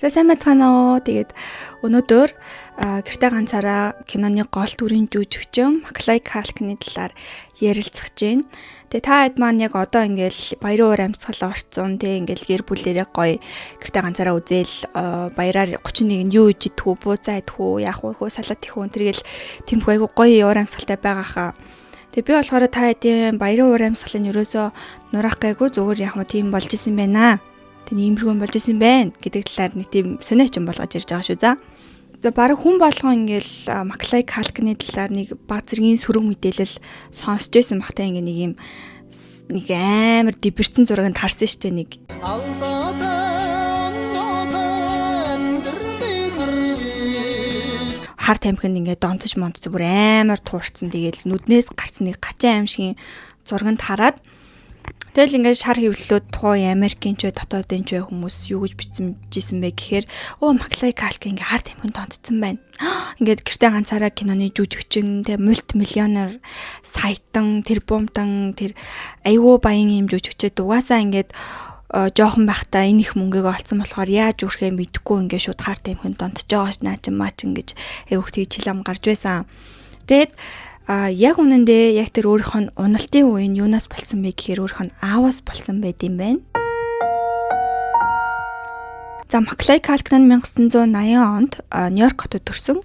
За сайн байцгаана уу. Тэгээд өнөөдөр гэртээ ганцаараа киноны гол дүрийн жүжигчин Macaulay Culkin-ы талаар ярилцах гэж байна. Тэгээ та хэд маань яг одоо ингээл баярын уур амьсгал орцсон тий ингээл гэр бүлээрээ гоё гэртээ ганцаараа үзэл баяраар 31-нд юу иж идэх үү, буузаа идэх үү, яах вэ, салат их үү тэргээл тэмхүү айгу гоё уур амьсгалтай байгаа хаа. Тэгээ би болохоор та хэдийн баярын уур амьсгалын ерөөсөө нураах гайгүй зүгээр яг нь тийм болж исэн байна. Тэний иймэрхүү болж исэн байна гэдэг талаар нэг тийм сониоч юм болгож ирж байгаа шүү за. За бараг хүн болгон ингээл Macaulay Culkin-ы талаар нэг баг зэргийн сөрөг мэдээлэл сонсч байсан бахтай ингээ нэг амар дибэрсэн зургийг тарсан штэ нэг. Хар тамхинд ингээ донтож монтц бүр амар туурцсан тэгээл нүднээс гарсан нэг гачаан аимшигын зургийг хараад тэгэл ингээд шар хөвлөлүүд тухайн Америкийн ч дотоодын ч хүмүүс юу гэж бичсэн бэ гэхээр Macaulay Culkin ингээд хар тамхинд донтцсон байна. Ингээд гэртээ ганцаараа киноны жүжигчин тэг мультимиллионер саятан тэр бумтан тэр айгүй баян юм жүжигчд угаасаа ингээд жоохон байхдаа энэ их мөнгөийг олцсон болохоор яаж үрхээ мэдэхгүй ингээд шууд хар тамхинд донтож байгаа ш наач ингэж айгүйх тийг чилам гарч байсан. Тэгэд яг үнэндээ яг тэр өөрийнх нь уналтын үеийн юунаас болсон бэ гэхээр өөрийнх нь ааваас болсон байд юм байна. За Macaulay Culkin 1980 онд Нью-Йорк хотод төрсөн.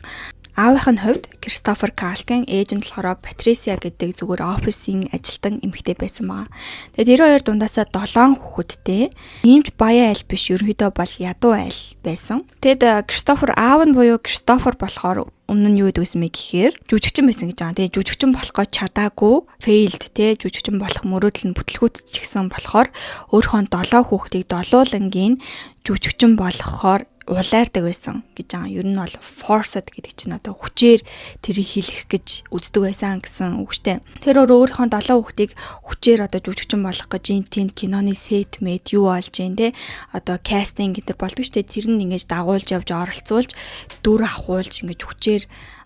Аавынх нь хувьд Christopher Culkin, ээж нь болохоор Patricia гэдэг зүгээр офисын ажилтан эмэгтэй байсан байгаа. Тэгээд 92 дундаасаа 7 хүүхэдтэй. Иймч баяа айл биш, ерөнхийдөө бол ядуу айл байсан. Тэгэд Christopher аав нь буюу Christopher болохоор өмнө нь юу гэдэг вэ гэхээр жүжигчин байсан гэж байгаа. Тэгээ жүжигчин болох гэж чадаагүй, failed те жүжигчин болох мөрөөдөл нь бүтлгүүцчихсэн болохоор өөрийнхөө 7 хүүхдийг долуулангийн жүжигчин болохоор улаардаг байсан гэж байгаа. Ер нь бол forced гэдэг чинь одоо хүчээр тэрийг хийх гэж үздэг байсан гэсэн үгтэй. Тэр өөрийнхөө 7 хүүхдийг хүчээр одоо жүжигчин болох гэж энэ киноны set made юу олж जैन те одоо casting гэдэг болдог штэ тэр нь ингэж дагуулж явж оролцуулж дүр ахуулж ингэж хүчээр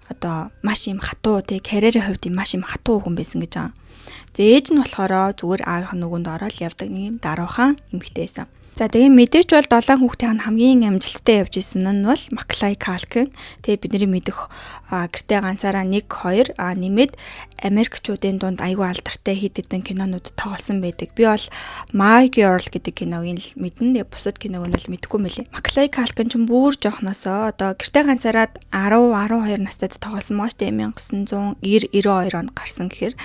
одоо маш юм хатуу те карьерийн хувьд маш юм хатуу хүн байсан гэж байгаа. За ээж нь болохоор зүгээр аавынх нөгөөнд ороод явдаг нэг юм даруухан эмэгтэй байсан. За тэгээ мэдээч бол 7 хүүхдийн хамгийн амжилттай явж исэн нь бол Macaulay Culkin. Тэгээ бидний мэдэх гэртээ ганцаараа 1 2 нэмээд Америкчуудын дунд аюул алдартай хэд хэдэн кинонууд тоглосон байдаг. Би бол My Girl гэдэг киног л мэднэ. Тэгээ бусад киног нь бол мэдэхгүй мөлий. Macaulay Culkin ч бүр жоохносоо одоо гэртээ ганцаараа 10 12 настайд тоглосон маа штэ 1990 92 онд гарсан гэхээр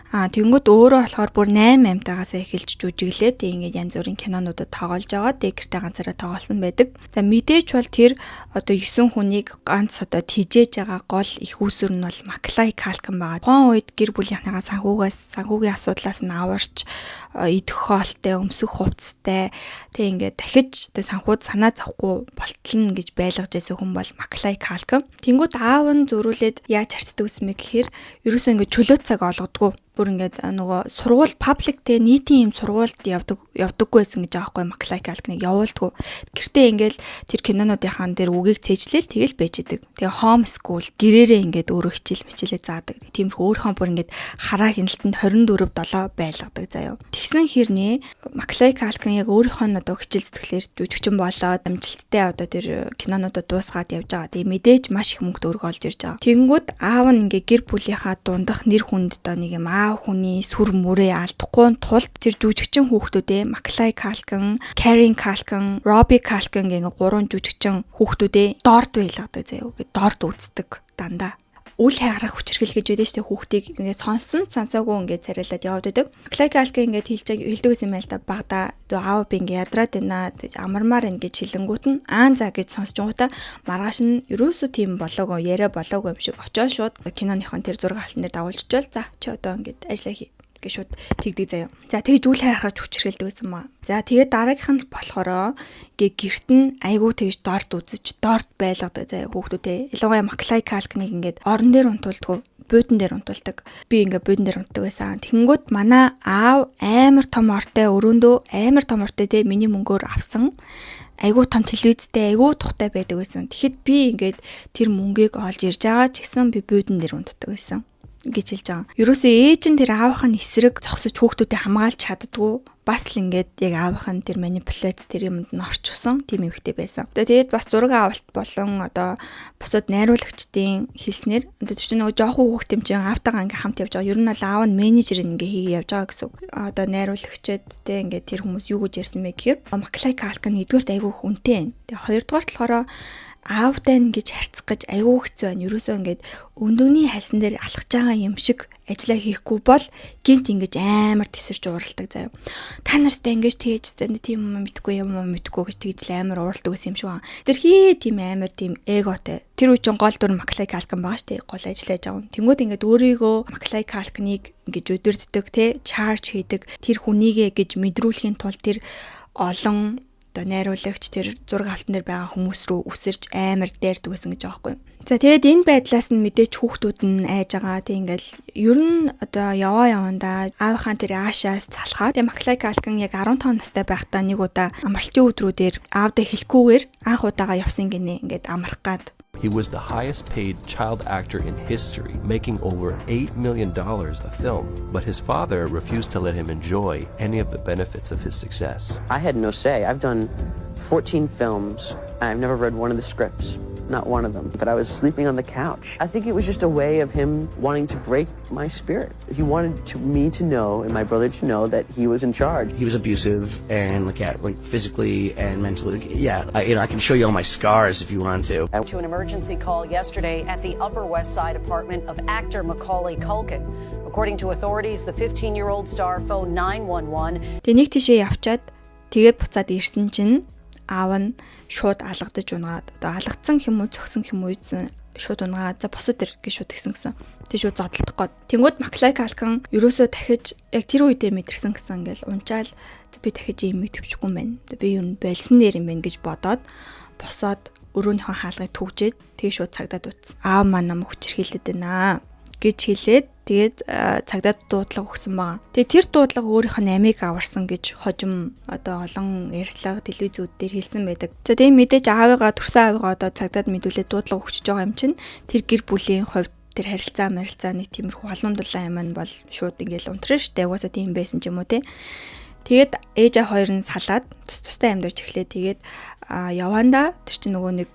тэгэнгүүт өөрөө болохоор бүр 8 амтаагаас эхэлж жүжиглээд ингээд янз бүрийн кинонуудад тоглож байгаа. Тэгээ гэртээ ганцаараа тоглосон байдаг. За мэдээч бол тэр одоо 9 хүнийг ганц одоо тижээж байгаа гол их үүсвэр нь бол Macaulay Culkin байгаа. Тухайн үед гэр бүлийнхнийгаа санхүүгийн асуудлаас нь аварч идэх хоолтой, өмсөх хувцастай тэг ингээд дахиж одоо санхуд санаа зовхгүй болтолно гэж байлгаж байсан хүн бол Macaulay Culkin. Тэнгүүт аав нь зөрүүлээд яаж харцдаг юм бэ гэхээр ерөөсөө ингээд чөлөө цаг олгодгүй. Бүр ингээд нөгөө сургууль паблик те нийтийн юм сургуульд явдаггүй байсан гэж байгаа байхгүй Macaulay Culkin-ыг явуулдаггүй. Гэртээ ингээд тэр кинонуудынхаа дээр үгийг цээжлээл тэгэл байж идэг. Тэгээ home school гэрээрээ ингээд өөрөө хичээлээ заадаг. Тиймэрхүү өөрийнхөө бүр ингээд хараа хяналтанд 24/7 байлгадаг заяа. Тэгсэн хэрнээ Macaulay Culkin яг өөрийнхөө одоо хичээл зүтгэлээр жүжигчин болоод амжилттай одоо тэр кинонуудад дуусгаад явж байгаа. Тэгээ мэдээж маш их мөнгө төгрөг олж ирж байгаа. Тэгэнгүүт аав нь ингээд гэр бүлийнхаа дундах нэр хүнд доо нэг юм хүний сүр мөрөө алдахгүй тулд тэр жүжигчин хүүхдүүдээ Macaulay Culkin, Karen Culkin, Robbie Culkin гэх 3 жүжигчин хүүхдүүдээ дорд байлгадаг заяа. Ингээд дорд үздэг дандаа. Үл хайрах хүчрхэл гэж байдаг штэ хүүхдийг ингээд сонсоогүй ингээд царайлаад яваад байдаг. Macaulay Culkin ингээд хэлдэг юм байл та багада аав би ингээд ядраад байна амармаар ингээд хилэнгүүт нь за гэж сонсчингуудаа маргааш нь ерөөсөө тийм болоогүй яриа болоогүй юм шиг очоо шууд киноныхон тэр зураг халтан дээр дагуулчихвал за чи одоо ингээд ажиллаа хий гэж шууд тэгдэг заяа. За тэгж үл хайрахаар хүчрхэлдэг байсан маа. За тэгээд дараагийнх нь болохоро гэрт нь айгуу тэгж дорд үзэж дорд байлгадаг заяа хүүхдүүдээ. Ялангуяа Macaulay Culkin-ыг ингээд орон дээр унтуулдаг, буудан дээр унтуулдаг. Би ингээд буудан дээр унтдаг байсан. Тэгэнгүүт манай аав амар том ортой өрөөндөө амар том ортой те миний мөнгөөр авсан. Айгуу том телевизтэй айгуу тухтай байдаг байсан. Тэгэхэд би ингээд тэр мөнгийг олж ирж байгаа ч гэсэн би буудан дээр унтдаг байсан. гэж хэлж байгаа. Ерөөсөө ээж нь тэр аавынхаа эсрэг зогсож хүүхдүүдээ хамгаалж чаддгүй. Бас л ингээд яг аавынхаа тэр манипуляц тэр юмд нь орчихсон тийм эмэгтэй байсан. Тэгээд бас зураг авалт болон одоо бусад найруулагчдын хэлснээр одоо чинь нөгөө жоохон хүүхд тэмцэн аавтайгаа ингээд хамт явж байгаа. Ер нь бол аав нь менежер ингээ хийгээ явж байгаа гэсэн үг. Одоо найруулагчдтэй ингээд тэр хүмүүс юу гэж ярьсан бэ гэхээр Macaulay Culkin нэгдүгээрт айгүй хүнтэй байна. Тэгээд хоёрдугаарт болохоор аавтай ингэж харьцах гэж айгүй хэцүү байна. Ерөөсөө ингээд өндөгний хальсан дээр алхаж байгаа юм шиг ажиллаа хийхгүй бол гинт ингэж амар тесэрч уралдаг заяа. Та нартай ингэж тэгэж тийм юм мэдгүй гэж тэгж амар уралдаг гэсэн юм шиг байна. Тэр тийм амар тийм эготой. Тэр үе чинь гол дүр Macaulay Culkin байгаа штэ гол ажиллаж байгаа юм. Тэнгүүд ингээд өөрийгөө Macaulay Culkin-ыг ингэж өдөрддөг те чарж хийдэг тэр хүнийгээ гэж мэдрүүлэхийн тулд тэр олон найруулагч тэр зураг авалтан дээр байгаа хүмүүс рүү үсэрч амар дайрдаг гэсэн гэж байгаа байхгүй. За тэгээд энэ байдлаас нь мэдээч хүүхдүүд нь айж байгаа. Тэг ингээл ер нь одоо явандаа аавынхаа тэр аашаас залхаад тэг Macaulay Culkin яг 15 настай байхдаа нэг удаа амралтын өдрүүдээр аавдаа хэлэхгүйгээр анх удаага явсан гинэ ингээд амрах гад. He was the highest paid child actor in history, making over $8 million a film, but his father refused to let him enjoy any of the benefits of his success. I had no say. I've done 14 films, and I've never read one of the scripts. Not one of them, but I was sleeping on the couch. I think it was just a way of him wanting to break my spirit. He wanted me to know and my brother to know that he was in charge. He was abusive and like physically and mentally. Yeah, I can show you all my scars if you want to. To an emergency call yesterday at the Upper West Side apartment of actor Macaulay Culkin. According to authorities, the 15-year-old star phoned 911. Тэг нэг тийшээ явчаад тэгээд буцаад ирсэн чинь аав нь шууд алгадаж унгаад одоо алгадсан хэм үү зөксөн хэм үйсэн шууд унгаад за босоод ир гэж шууд гисэн. Тэг шууд зодтолдох гээд. Тэнгүүд Macaulay Culkin ерөөсөө дахиж яг тэр үедээ мэдэрсэн гэсэн ингээл унчаал би дахиж юм төвчгүй юм байна. Би юу болсон нэр юм байна гэж бодоод босоод өрөөнийхөө хаалгыг түгжээд тэг шууд цагдаад утсан. Аав маань намайг хүчрхийлээд байна гэж хэлээд тэгээд цагдаад дуудлага өгсөн байгаа. Тэгээд тэр дуудлага өөрийнх нь амийг аварсан гэж хожим одоо олон ярьслага телевизүүд дээр хэлсэн байдаг. За тэгээд мэдээж аавыгаа төрсөн аавыгаа одоо цагдаад мэдүүлээд дуудлага өгчөж байгаа юм чинь тэр гэр бүлийн хувьд тэр харилцаа нэг тиймэрхүү халуун дулаан юм бол шууд ингээл унтраа штэ. Угаасаа тийм байсан ч юм уу те. Тэгээд ээжээ хоёр нь салаад тустай амьдарч эхлэе. Тэгээд явандаа тэр чинь нөгөө нэг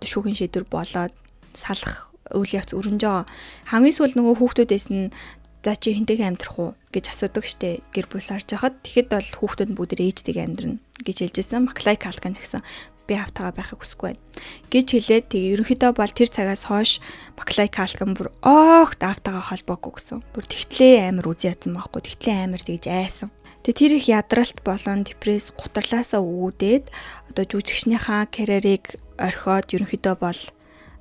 шүүхийн шийдвэр болоод салах үйл явц өрнөж байгаа. Хамгийн сүүл нөгөө хүүхдүүдээс нь за чи хинтэйг амьдрах уу гэж асуудаг штэ гэр бүл сарж хахад тэгэхэд бол хүүхдүүд нь бүгд ээжтэйг амьдрна гэж хэлжсэн. Macaulay Culkin гэсэн би автагаа байхыг хүсэхгүй байна гэж хэлээд тэгээ ерөнхийдөө бол тэр цагаас хойш Macaulay Culkin бүр огт автагаа холбоогүй гэсэн. Бүр тэгтлээ амар үзий ядсан байхгүй. Тэгтлээ амар тэгж айсан. Тэгээ тэр их ядралт болон депресс гутарлаасаа үүдээд одоо жүжигчнийхаа карьерийг орхиод ерөнхийдөө бол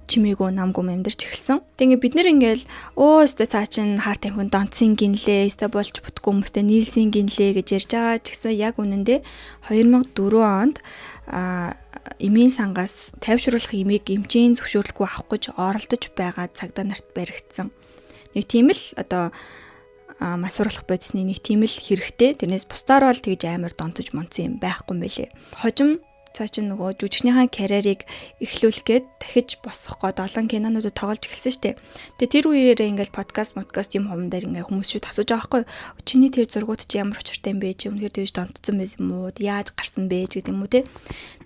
чимээгүй намгүй амьдарч эхэлсэн. Тэгээ бид нэр ингээл өстө цаа чин харт амхын донцын гинлээ, өстө болж бүтгүй хүмүүстэй нийлсэн гинлээ гэж ярьж байгаа ч гэсэн яг үнэндээ 2004 онд эмийн сангаас тайвшруулах эмийг эмчийн зөвшөөрлөггүй авах гэж оролдож байгаа цагдаа нарт баригдсан. Нэг тийм л одоо масуурлах бодисны нэг тийм л хэрэгтэй. Тэрнээс бусдаар бол тэгж амар донтож монцсон юм байхгүй юм байлээ. Хожим цаа чин нөгөө жүжигчнийхаа карьерийг эхлүүлэх гээд дахиж босох гээд олон кинонуудад тоглож эхэлсэн штэ. Тэгээ тэр үеэрээ ингээл подкаст юм хуман дээр ингээ хүмүүс шүүд асууж байгаа байхгүй. Чиний тэр зургууд чи ямар учиртай юм бэ? Чи үнэхээр тэгж донтцсон байсан юм уу? Яаж гарсан бэ гэдэг юм уу те.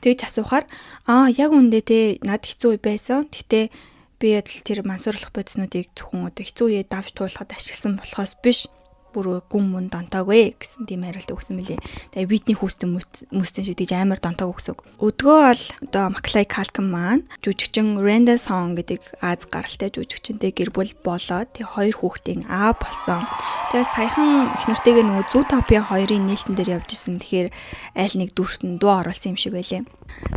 Тэгж асуухаар яг үндэ те над хэцүү байсан. Гэтэ би ядл тэр мансуурлах бодиснуудыг зөвхөн одоо хэцүү үе давж туулахад ашигласан болохоос биш. Бүр гүн донтоогүй гэсэн тийм хариулт өгсөн мөлий. Тэгээ бидний хүүстэн мөстөн шиг тийж амар донтоог өгсөн. Өдгөө бол одоо Macaulay Culkin маань жүжигчин Renda Song гэдэг Аз гаралтай жүжигчинтэй гэр бүл болоод тэг хоёр хүүхдийн аав болсон. Тэгээ саяхан их нартайгээ нөгөө Zootopia 2-ын нээлтэн дээр явж исэн. Тэгэхээр аль нэг дүрт нь дуу оруулсан юм шиг байлээ.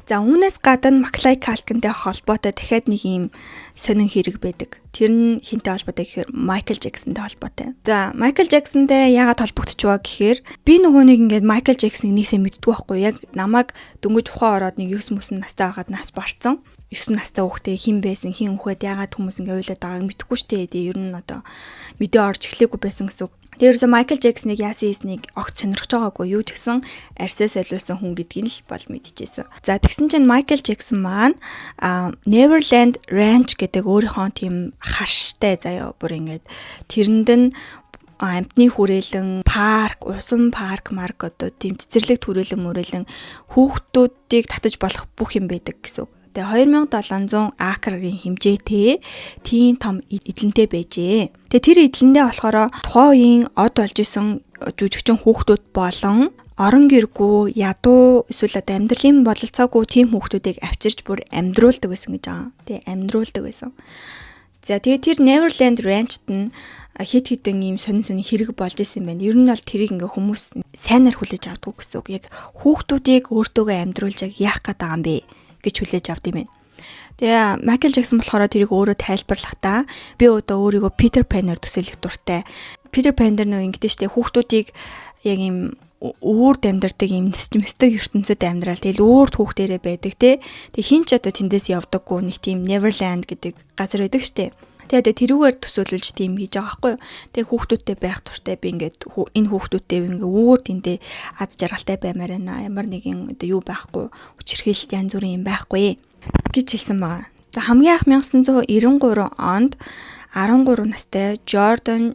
За үүнээс гадна Macaulay Culkinтэй холбоотой дахиад нэг юм сонин хэрэг байдаг. Тэр нь хинтэй холбоотой гэхээр Michael Jackson-тэй холбоотой. За Michael Jackson-тэй яагаад холбогдчихваа гэхээр би нөгөө нэг ингээд Michael Jackson-ыг нэг сайн мэддэггүй байхгүй. Яг намайг дөнгөж ухаан ороод нэг 9 настай байгаад нас барцсан. 9 настай хүүхдээ хэн байсан, хэн үхээд яагаад хүмүүс ингээ уйлаад байгааг мэдэхгүй штэ. Тэгээ ер нь одоо мэдээ орж эхлэхгүй байсан гэсэн үг. Тэрээс Майкл Джексоныг яасан хийснийг огт сонирхож байгаагүй, юу ч гэсэн арьсаа солиулсан хүн гэдгийг л бол мэдчихсэн. За тэгсэн чинь Майкл Джексон маань Neverland Ranch гэдэг өөрийнхөө тийм харштай заяа бүр ингээд тэрэнд нь амтны хүрээлэн, парк, усан парк марк одоо тийм цэцэрлэг түрээлэн мөрөлэн хүүхдүүдийг татаж болох бүх юм байдаг гэсэн үг. Тэгээ 2700 акрын хэмжээтэй тийм том эдлэнтэй байжээ. Тэгээ тэр эдлэндээ болохоор тухайн үеийн од болж исэн жүжигчин хүүхдүүд болон орон гэргүй, ядуу эсвэл одоо амьдралын бололцоогүй тийм хүүхдүүдийг авчирч бүр амьдруулдаг байсан гэж байгаа. Тэгээ амьдруулдаг байсан. За тэгээ тэр Neverland Ranch-т нь хит хитэн ийм сонин хэрэг болж исэн байна. Ер нь бол тэрийг ингээ хүмүүс сайнаар хүлээж авдаг гэсэн үг. Яг хүүхдүүдийг өөртөөгөө амьдруулж яах гээд байгаа юм бэ гэж хүлээж авд юм байна. Тэгээ Майкл Джексон болохоор тэрийг өөрөө тайлбарлахдаа би одоо өөрийгөө Питер Паннер төсөөлөх дуртай. Питер Паннер нөө ингэдэж штэ хүүхдүүдийг яг ийм өөрд амьдардаг ийм мистик ертөнцид амьдрал. Тэгэл өөрд хүүхдэрээ байдаг те. Тэг хин ч одоо тэндээс явдаггүй нэг тийм Neverland гэдэг газар байдаг штэ. Тэгээд тэрүүгээр төсөөлүүлж тийм хийж байгаа байхгүй юу. Тэгээ хүүхдүүдтэй байх туртай би ингээд энэ хүүхдүүдтэй ингээ өөр тэндээ аз жаргалтай баймаар байна. Ямар нэгэн одоо юу байхгүй, хүчирхийлэлт янз бүрийн юм байхгүй гэж хэлсэн байгаа. За хамгийн анх 1993 онд 13 настай Jordan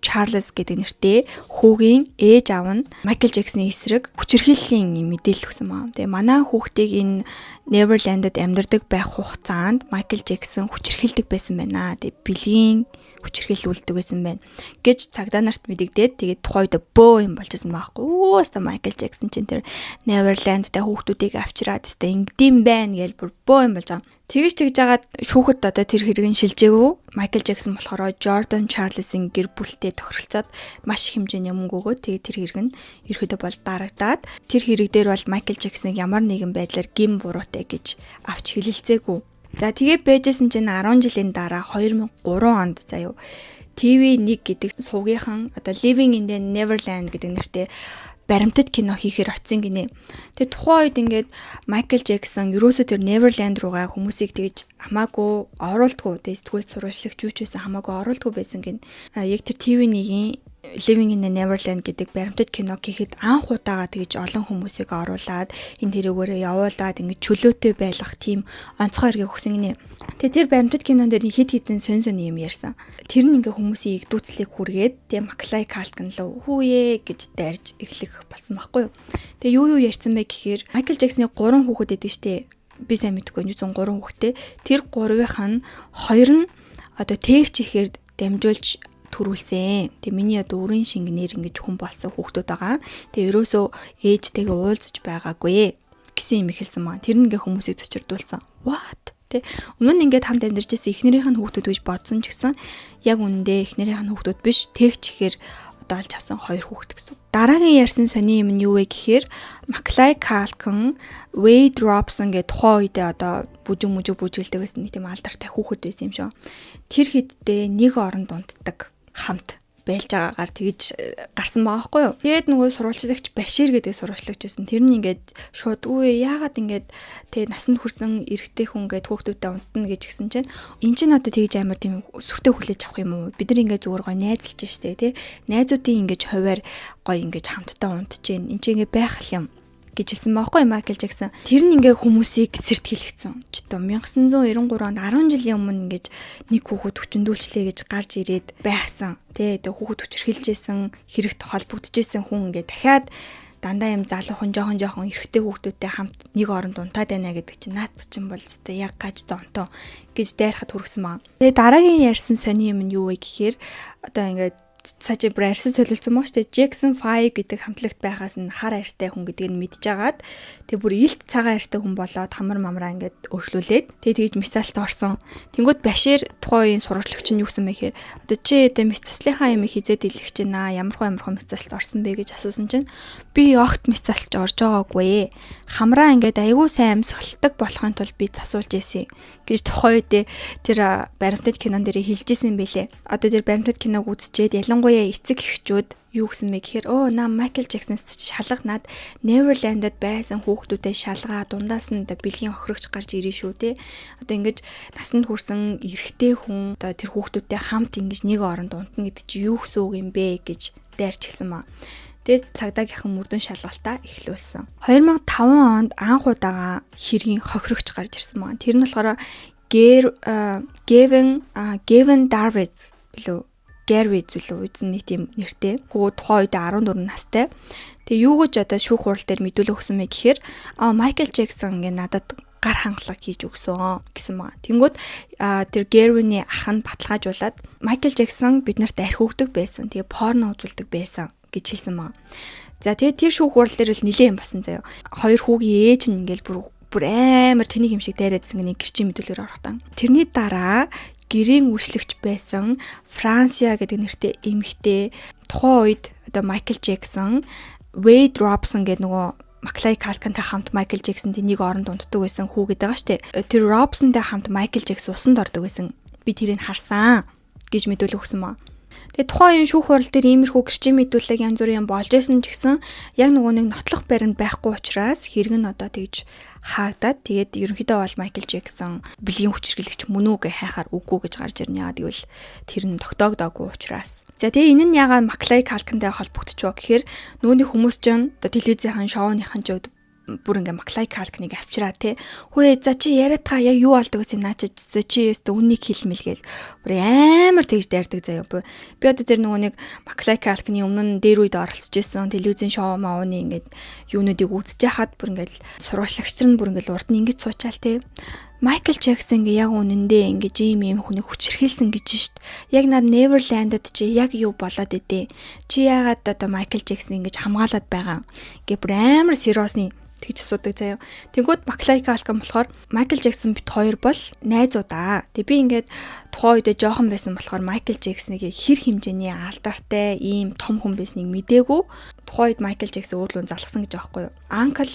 Charles гэдэг нэртэй хүүгийн ээж аав нь Майкл Джексоны эсрэг хүчирхийллийн мэдээлэл өгсөн байна. Тэгээ манай хүүхдийг энэ Neverland-д амьдардаг байх хугацаанд Майкл Джексон хүчирхийлдэг байсан байна. Тэгээ бэлгийн хүчирхийлүүлдэг байсан байна гэж цагдаа нарт мэдэгдээд тэгээд тухайн үед бөө юм болчихсон байхгүй. Өөстө Майкл Джексон чинь тэр Neverland-д хүүхдүүдийг авчираад өстө ингэдэм байна гэж бүр бөө юм болж байгаа. Тэгж жагаад шүүхэд одоо тэр хэргийг шилжээгүй. Майкл Джексон болохоор Jordan Charles-ийн гэр бүлтэй тохиролцоод маш их хэмжээний мөнгө өгөөд тэгээд тэр хэрэг нь ерөөдөө бол дарагдаад тэр хэрэг дээр бол Майкл Джексоныг ямар нэгэн байдлаар гин буруутай гэж авч хэлэлцээгүй. За тэгээ байжсэн чинь 10 жилийн дараа 2003 онд заяа TV1 гэдэг сувгийнхан одоо Living in the Neverland гэдэг нэртэй баримтат кино хийхээр очсон гинэ. Тэгээ тухайн үед ингээд Майкл Джексон ерөөсөө тэр Neverland руугаа хүмүүсийг тэгж хамаагүй оруулдаггүй. Тэгээ сэтгүүл сурвалжлагч юу ч байсан хамаагүй оруулдаггүй байсан гин. Яг тэр TV1-ийн Living in the Neverland гэдэг баримтат кино хийхэд анх удаага тэгж олон хүмүүсийг оруулаад энэ тэрэгээрээ явуулаад ингэж чөлөөтэй байлгах тийм онцгой хэрэг өгсөн гинэ. Тэгээ тэр баримтат кинон дээр хит хитэн сонь юм ярьсан. Тэр нь ингээ хүмүүсийн игдүүцлийг хүргээд тэгээ Macaulay Culkin лөө хүүе гэж дайрж эхлэх болсон байхгүй юу. Тэгээ юу ярьсан бэ гэхээр Майкл Джексоны 3 хүүхэд байдаг штэ. Би сайн мэдэхгүй 103 хүүхэдтэй. Тэр 3-ийнх нь 2 нь одоо тээгч ихээр дамжуулж төрүүлсэн. Тэгээ миний одоо өрийн шингэнээр ингэж хүн болсон хүүхдүүд байгаа. Тэгээ ерөөсөө ээжтэйгээ уулзж байгаагүй гэсэн юм хэлсэн маа. Тэр нэгэ хүмүүсийг зочирдуулсан. What? Тэ өмнө нь ингээд хамт амьдарч байсан эхнэрийнх нь хүүхдүүд гэж бодсон ч гэсэн яг үнэндээ эхнэрийнх нь хүүхдүүд биш тээгч ихээр одоо алж авсан 2 хүүхэд гэсэн. Дараагийн ярьсан сони юм нь юу вэ гэхээр Macaulay Culkin, Wade Robson гэдэг тухайн үедээ одоо бүжгэлдэг байсан нэг тийм алдартай хүүхэд байсан юм шиг. Тэр хэддээ нэг оронд унтдаг хамт байлж байгаагаар тэгж гарсан байгаа байхгүй юу. Тэгээд нөгөө сурвалжлагч Башир гэдэг сурвалжлагч байсан. Тэр нь ингээд шууд үе яагаад ингээд тэг насанд хүрсэн эрэгтэй хүн ингээд хүүхдүүдэд унтна гэж гисэн чинь эн чинь одоо тэгж амар тийм сүртэй хүлээж авах юм уу? Бид нар ингээд зүгээр гой найзалж штэ тий. Найзуудын ингээд хуваар гой ингээд хамтдаа унтж гин. Энд чинь ингээд байх юм гэж хэлсэн байхгүй Майкл Джексон. Тэр нь ингээ хүмүүсийг сэрт хэлгэсэн. Ч одоо 1993 онд 10 жилийн өмнө ингэж нэг хүүхэд хүчндүүлчлээ гэж гарч ирээд байсан. Тэгээ хүүхэд хүчрхэлжсэн хэрэгт холбогдчихсэн хүн ингээ дахиад дандаа юм залуухан жоохон эрэгтэй хүүхдүүдтэй хамт нэг оронд унтаад байна гэдэг чинь наад чинь бол өстой яг гажтай онтоо гэж дайрахад хүргэсэн маа. Тэгээ дараагийн ярьсан сони юм нь юу вэ гэхээр одоо ингээ сажи брайрс солилцсон мөн штэ Jackson 5 гэдэг хамтлагт байхаас нь хар арьстай хүн гэдгийг нь мэдчихагаад тэг бүр илт цагаан арьстай хүн болоод хамар мамраа ингээд өөрчлүүлээд тэг тэгж мисцалт орсон. Тэнгүүд Башир тухайн үеийн сурвалжлагч нь юу гэсэн бэ гэхээр одоо чи одоо мисцалтлынхаа юм хийзээд илгэж байна ямар мисцалт орсон бэ гэж асуусан чинь би огт мисцалт орж байгаагүй. Хамраа ингээд айгүй сайн амьсгалдаг болохын тулд би засуулж ийсэн гэж тухайн үедээ тэр баримтат кинон дээр хэлжсэн байлээ. Одоо тэр баримтат киног үзчихэд ялангуяа эцэг эхчүүд юу гэсэн бэ гэхээр наа Майкл Джексонс шалга над Neverland-д байсан хүүхдүүдэд шалгаа дундаас нь бэлгийн охирогч гарч ирэн шүү те. Одоо ингэж насанд хүрсэн эрэгтэй хүн одоо тэр хүүхдүүдтэй хамт ингэж нэг оронд унтна гэдэг чи юу гэсэн үг юм бэ гэж дайрч гисэн маа. Тэгээд цагдаагийнхан мөрдөн шалгалтаа эхлүүлсэн. 2005 онд анх удаага хэргийн хохирогч гарч ирсэн байна. Тэр нь болохоор Gavin Darvids билүү? Gary зүйлүү үзэн нэг тийм нэртэй. Хөө тухайн үед 14 настай. Тэгээ юу гэж одоо шүүх хурал дээр мэдүүлэг өгсөн мэй гэхээр Майкл Джексон ингээ надад гар хангалга хийж өгсөн гэсэн маа. Тэнгүүд тэр Gary-ний ах нь баталгаажуулаад Майкл Джексон биднэрт архи өгдөг байсан. Тэгээ порно үзүүлдэг байсан гэж хэлсэн маа. За тэгээ тэр шүүх хурал дээр л нилээн басан заяа. Хоёр хүүгийн ээж нь ингээл бүр амар тэнийг юм шиг дайраадсан нэг гэрчийн мэдүүлгээр орохтан. Тэрний дараа гэрийн үйлчлэгч байсан Франсиа гэдэг нэртэй эмэгтэй тухайн үед одоо Майкл Джексон, Wade Robson гэдэг нөгөө Macaulay Culkin-тай хамт Майкл Джексонтэй нэг оронд унтдаг байсан хүү гэдэг байгаа штэ. Тэр Robson-тай хамт Майкл Джексон усанд ордог байсан. Би тэрийг харсан гэж мэдүүлэг өгсөн маа. Тэгээ тухайн шүүх хурал дээр иймэрхүү гэрчийн мэдүүлэг янз бүрийн болж исэн ч гэсэн яг нөгөө нэг нотлох баримт байхгүй учраас хэрэг нь одоо тэгж хаагдаад тэгээд ерөнхийдөө бол Майкл Джексон бэлгийн хүчирхийлэгч мөн үү гэж хайхаар үгүй гэж гарч ирнэ. Яагаад гэвэл тэр нь тогтоогдоогүй учраас. За тэгээ энэ нь яагаад Macaulay Culkin-тай холбогдчихвоо гэхээр нөгөөний хүмүүс ч одоо телевизийн шоуныхан ч бүр ингээ Macaulay Culkin-ыг авчираа те. Хөөе за чи яриад та яг юу болдог гэсэн наачиж чи өстө үннийг хэлмэл гээл. Бүр амар тэгж дайрдаг заяа. Би одоо тэр нөгөө нэг Macaulay Culkin-ийн өмнө нь дээр үед оролцож байсан телевизийн шоу маауны ингээд юунуудыг үзэж хахад бүр ингээл сурвалжлагч нар бүр ингээл урд нь ингэж суучаал те. Майкл Джексон ингээ яг үнэндээ ингээ ийм хүнийг хүчирхийлсэн гэж шít. Яг над Neverland-д чи яг юу болоод өгдөө. Чи яагаад одоо Майкл Джексон ингэж хамгаалаад байгаа. Ингээ бүр амар сериосны тэгж асуудаг заяа. Тэнгүүд Macaulay Culkin болохоор Майкл Джексон бит хоёр бол найзуудаа. Тэг би ингээд тухайн үедээ жоохон байсан болохоор Майкл Джексоныг хэр хэмжээний алдартай ийм том хүн байсныг мдээгүй. Тухайн үед Майкл Джексон өөрлөө залгсан гэж аахгүй юу. Анкл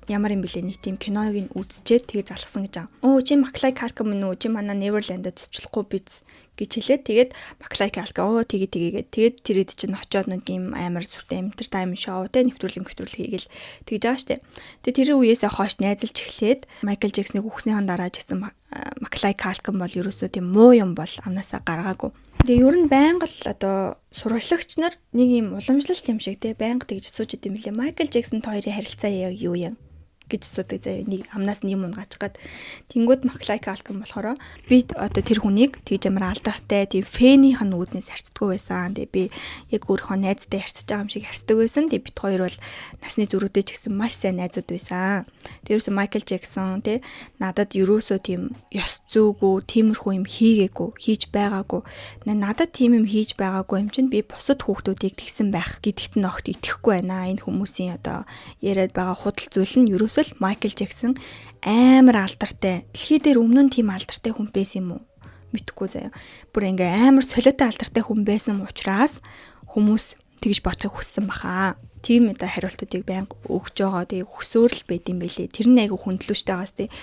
ямар юм бэлээ нэг тийм киног нь үзчихэд тэгээ залгсан гэж аа. Чи Macaulay Culkin мөн үү? Чи манай Neverland-д цочлохгүй биз гэж хэлээд тэгээд Macaulay Culkin тэгээд тэрэд чинь очиод нэг юм амар сүртэй entertainment show тэ нэвтрүүлэг хийгээл тэгж байгаа штэ. Тэгээд тэр үеэсээ хойш найзалж эхлээд Майкл Джексоныг үхснийхэн дараа ч гэсэн Macaulay Culkin бол ерөөсөө тийм муу юм бол амнасаа гаргаагүй. Тэгээ ер нь байнга л одоо сурвалжлагч нар нэг юм уламжлалт юм шиг те байнга тэгж асууж идэм билээ. Майкл Джексон хоёрын харилцаа яг юу юм гэж асуудаг заяа. Нэг амнаас нэг юм унгаачихад тэнгууд Macaulay Culkin болохоор би одоо тэр хүнийг тэгж амар алдартай тийм фэнийх нь үүднээс харцдаггүй байсан. Тэгээ би яг өөрийнхөө найзтай харцж байгаа юм шиг харцдаг байсан. Тэгээ бид хоёр бол насны зүрхтэй ч гэсэн маш сайн найзууд байсан. Тэрээс Майкл Джексон те надад ерөөсөө тийм ёс зүйгүй тиймэрхүү юм хийж байгаагүй. Надад тийм юм хийж байгаагүй юм чинь би бусад хүүхдүүдийг тэгсэн байх гэдэгт нь огт итгэхгүй байна. Энэ хүмүүсийн одоо яриад байгаа худал зүйл нь ерөөсөө Майкл Джексон амар алдартай. Дэлхий дээр өмнө нь тийм алдартай хүн байсан юм уу? Мэдхгүй заяа. Бүр ингээ амар солиотой алдартай хүн байсан учраас хүмүүс тэгж бодохыг хүссэн баха. Тийм одоо хариултуудыг байнга өгж байгаа. Тэгээ өгсөөр л байд юм байлээ. Тэр нь айгу хүндлүүштэй байгаас тий.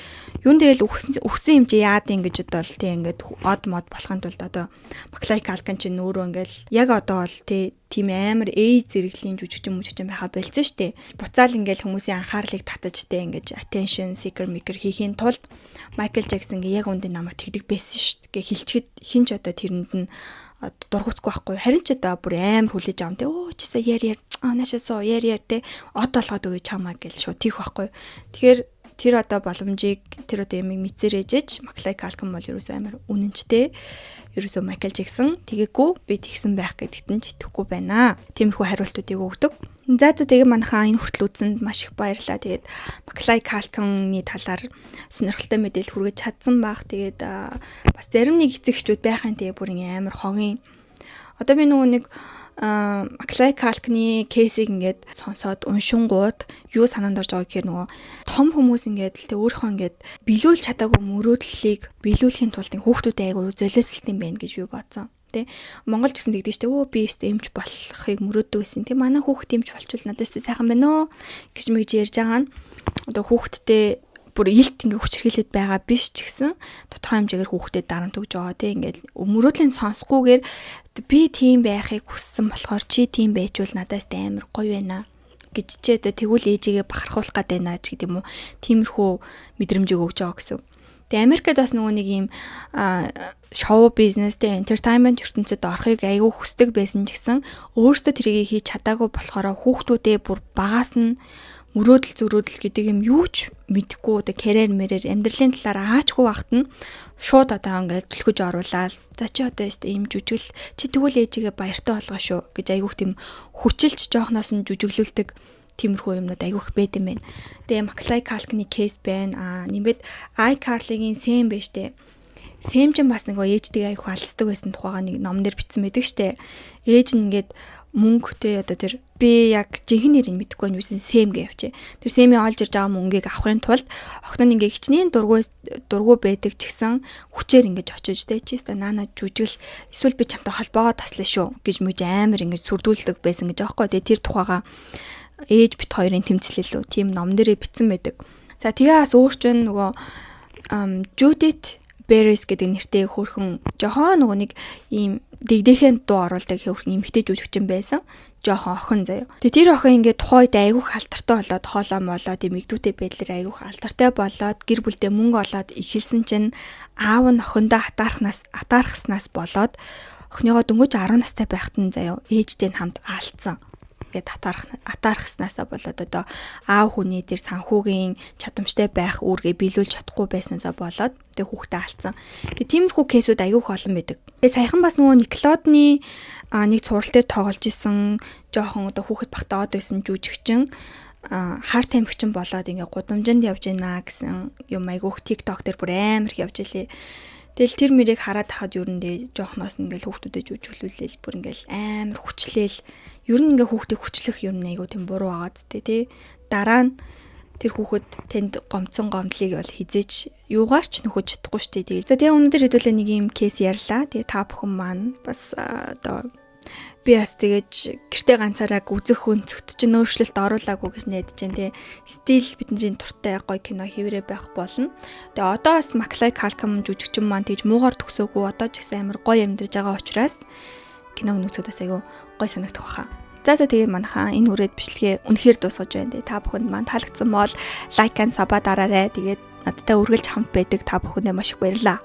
Юу нэгэл өгсөн хэмжээ яад ингэж бодвол тий ингээд од мод болохын тулд одоо Macaulay Culkin чинь өөрөө ингээл яг одоо бол тий тийм амар зэрэглийн жүжигчин байха болцсон штэ. Буцаал ингээл хүмүүсийн анхаарлыг татаж тий ингэж attention seeker хийхийн тулд Майкл Джексон яг үндэ намайг тэгдэг байсан штэ. Гэ хилчгэд хинч одоо тэрэнд нь дургуцгүй байхгүй. Харин ч одоо бүр амар хүлээж аван тий. Чисээ яар наашаасоо яар те од болгоод өгөө чамаа гэж шууд тийх байхгүй. Тэгэхээр тэр одоо боломжийг тэр одоо ямиг мэдсэрэж Macaulay Culkin бол ерөөсөө амар үнэнчтэй. Ерөөсөө Майкл Джексон тэгээгүй би тэгсэн байх гэдэгт нь итгэхгүй байна. Тиймэрхүү хариултуудыг өгдөг. За тэгээ манайхаа энэ хүртэл үзсэнд маш их баярлалаа. Тэгээд Macaulay Culkin-ны талаар сонирхолтой мэдээлэл хүргэж чадсан байх. Тэгээд бас зарим нэг эцэг эхчүүд байхын тэгээ бүр амар хогийн. Одоо би нөгөө нэг Macaulay Culkin-ы кейсийг ингээд сонсоод уншингууд юу санаанд орж байгаа гэхээр нөгөө том хүмүүс ингээд л тэ өөрийнхөө ингээд биелүүлж чадаагүй мөрөөдлийг биелүүлэхийн тулд хүүхдүүдэд айгуу золиослт юм байна гэж би бодсон. Тэ Монгол ч гэсэн тэгдэж штэ би өстө эмч болохыг мөрөөддөг байсан. Тэ манай хүүхд эмч болчвол надад өстө сайхан байна оо гэж мэгж ярьж байгаа нь одоо хүүхдтэй бүр илт ингээ хүчрхийлээд байгаа биш ч гэсэн тодорхой хэмжээгээр хүүхдэд дарамт өгж байгаа тийм ингээд мөрөөдлийн сонсохгүйгээр би тийм байхыг хүссэн болохоор чи тийм байжвал надаас амар гоё байна гэж чи тэгвэл ээжигээ бахархуулах гээд байна ч гэдэг юм уу. Тиймэрхүү мэдрэмжийг өгж байгаа гэсэн. Тэгээ Америкт бас нөгөө нэг юм шоу бизнестэй entertainment ертөнцид орохыг айгүй хүсдэг байсан ч гэсэн өөртөө тэрийг хийж чадаагүй болохоор хүүхдүүдээ бүр багаас нь мөрөөдөл зөрөөдөл гэдэг юм юу ч мэдэхгүй одоо карьер мэрээр амьдралын талаар аачгүй байхад нь шууд одоо ингээд төлөхөж оруулаад за чи одоо ийм жүжигл чи тэгвэл ээжигээ баяртай болгоо шүү гэж айгүйх тийм хүчилж жоохноос нь жүжиглүүлдэг тиймэрхүү юмнууд айгүйх байд юм байна. Тэгээ Macaulay Culkin-ы кейс байна. Нэмээд iCarly-гийн Сэм байж тээ. Сэм ч бас нөгөө ээжтэйгээ айгүйх алцдаг байсан тухайга нэг номнэр бичсэн байдаг штэ. Ээж нь ингээд мөнгөтэй одоо тэр би яг жинхэнэ нэрийг мэдэхгүй нь юусэн Сэм гэж явчээ. Тэр Сэмийн олж ирж байгаа мөнгийг авахын тулд охин нь ингээ хичнээн дургу байдаг ч гэсэн хүчээр ингэж очиж тэ чи өстө наана жүжигл эсвэл би чамтай холбоогоо таслаа шүү гэж мөж амар ингэж сүрдүүлдэг байсан гэж аахгүй. Тэгээ тэр тухайга ээж бит хоёрын тэмцлэл үү тийм ном дээрээ бичсэн байдаг. За тэгээ бас өөр чинь нөгөө Judith Barris гэдэг нэртэй хөөрхөн жохон нөгөө нэг ийм дэгдэхэн дуу оруулдаг хөөрхөн эмэгтэй жүжигчин байсан. Жохон охин заяа. Тэгээ тэр охин ингээд тухайд айгүйх алдартай болоод хоолоо молоод эмэгдүүтэй байдлаар айгүйх алдартай болоод гэр бүлдээ мөнгө олоод ихэлсэн чинь аав нь охиндоо атаархснаас болоод охиныгоо дөнгөж 10 настай байхад нь заяа ээжтэй хамт аалцсан. Гэт атаархснаасаа болоод одоо аав хүний тэр санхүүгийн чадамжтай байх үүргээ биелүүлж чадахгүй байснасаа болоод тэг хүүхдээ алдсан. Тэг тиймэрхүү кейсүүд аягүй олон байдаг. Тэгээ саяхан бас нөгөө Nickelodeon-ы нэг цуврал дээр тоглож исэн жоохон одоо хүүхэд багтаад байсан жүжигчин хар тамхичин болоод ингээ гудамжинд явж байна гэсэн юм айгүйх TikTok дээр бүр амар их явж илээ. Тэгэл тэр мөрийг хараад тахад юу нэндээ жоохноос ингээл хүүхдүүдэд жүжиглүүлээл бүр ингээл амар хүчлээл ер нь ингээ хүүхдийг хүчлэх юм айгуу тийм буруу агаад тий. Дараа нь тэр хүүхэд тэнд гомцсон гомдлыг бол хизээч юугаар ч нөхөж чадахгүй штэ тий. За тэгээ өнөөдөр хэдүүлээ нэг юм кейс ярьлаа. Тэгээ та бүхэн маань бас одоо би бас тэгэж гэртээ ганцаараа үзэх өнцөгт чинь өөрчлөлт оруулаагүй гэж найдаж байна тий. Стил бидний туртай гоё кино хэврээ байх болно. Тэгээ одоо бас Macaulay Culkin жүжигчин маань тэгж муугар төгсөөгүй одоо ч гэсэн амар гоё амьдарч байгаа учраас киног нүцгээс айгүй гоё санагдах баха. За тэгээ манайхаа энэ үрээд бичлэгээ үнэхээр дуусгаж байна тий. Та бүхэнд маань таалагдсан бол лайк and саба дараарай. Тэгээд надтай үргэлж хамт байдаг та бүхэндээ маш их баярлалаа.